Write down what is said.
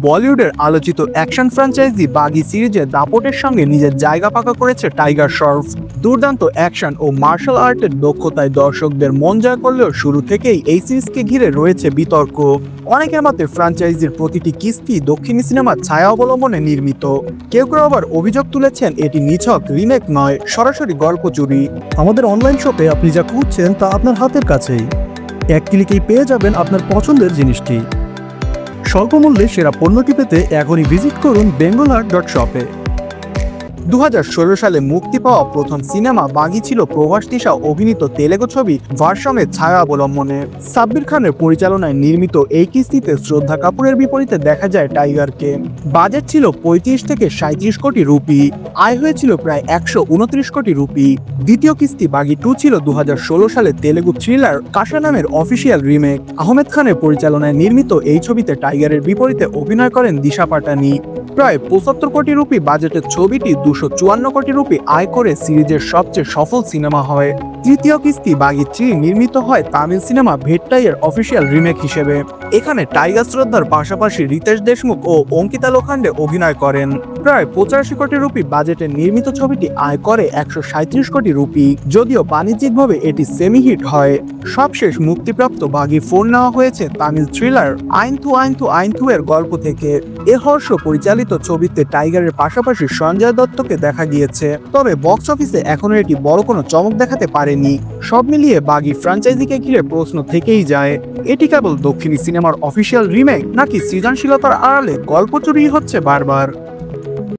বলিউডের আলোচিত action franchise বাগি সিরিজে দাপটের সঙ্গে নিজের জায়গা পাকা করেছে টাইগার শ্রফ। দুর্দান্ত অ্যাকশন ও মার্শাল আর্টের দক্ষতায় দর্শকদের মন জয় করলেও শুরু থেকেই এই সিরিজকে ঘিরে রয়েছে বিতর্ক। অনেকের মতে ফ্র্যাঞ্চাইজির প্রতিটি কিস্তি দক্ষিণী সিনেমার ছায়া অবলম্বনে নির্মিত। কেউ কেউ আবার অভিযোগ তুলেছেন এটি নিছক রিমেক নয়, সরাসরি গল্প চুরি। আমাদের অনলাইন শপে আপনি যা খুঁজছেন তা আপনার হাতের কাছেই। এক ক্লিকেই পেয়ে যাবেন আপনার পছন্দের জিনিসটি। স্বল্প মূল্যে সেরা পণ্যটি পেতে এখনই ভিজিট করুন bengalhaat.shop-এ। 2016 সালে মুক্তি পাওয়া প্রথম সিনেমা বাগি ছিল প্রভাস তিশা অভিনীত তেলেগু ছবি ভার্সনের ছায়া অবলম্বনে। সাব্বির খানের পরিচালনায় নির্মিত এই কিস্তিতে শ্রদ্ধা কাপুরের বিপরীতে দেখা যায় টাইগারকে। বাজেট ছিল 35 থেকে 37 কোটি রুপি, আয় হয়েছিল প্রায় 129 কোটি রুপি। দ্বিতীয় কিস্তি বাগি 2 ছিল 2016 সালে তেলেগু থ্রিলার কাশা নামের অফিসিয়াল রিমেক। আহমেদ খানের পরিচালনায় নির্মিত এই ছবিতে টাইগারের বিপরীতে অভিনয় করেন দিশা পাটানি। প্রায় 75 কোটি রুপি বাজেটের ছবিটি 254 কোটি রুপি আয় করে সিরিজের সবচেয়ে সফল সিনেমা হয়। তৃতীয় কিস্তি বাগি 3 নির্মিত হয় তামিল সিনেমা ভেট্টাইয়ের অফিসিয়াল রিমেক হিসেবে। এখানে টাইগার শ্রদ্ধার পাশাপাশি রিতেশ দেশমুখ ও অঙ্কিতা লোখান্ডে অভিনয় করেন। প্রায় 85 কোটি রুপি বাজেটের নির্মিত ছবিটি আয় করে 137 কোটি রুপি, যদিও বাণিজ্যিকভাবে এটি সেমি হিট হয়। সবশেষ মুক্তিপ্রাপ্ত বাগি 4 নেওয়া হয়েছে তামিল থ্রিলার আইনথু এর গল্প থেকে। এ হর্ষ পরিচালিত ছবিতে টাইগারের পাশাপাশি সঞ্জয় দত্তকে দেখা গিয়েছে, তবে বক্স অফিসে এখনো এটি বড় কোনো চমক দেখাতে পারেনি। সব মিলিয়ে বাগি ফ্র্যাঞ্চাইজিকে ঘিরে প্রশ্ন থেকেই যায়, এটি কেবল দক্ষিণী সিনেমার অফিসিয়াল রিমেক নাকি সৃজনশীলতার আড়ালে গল্প চুরি হচ্ছে বারবার।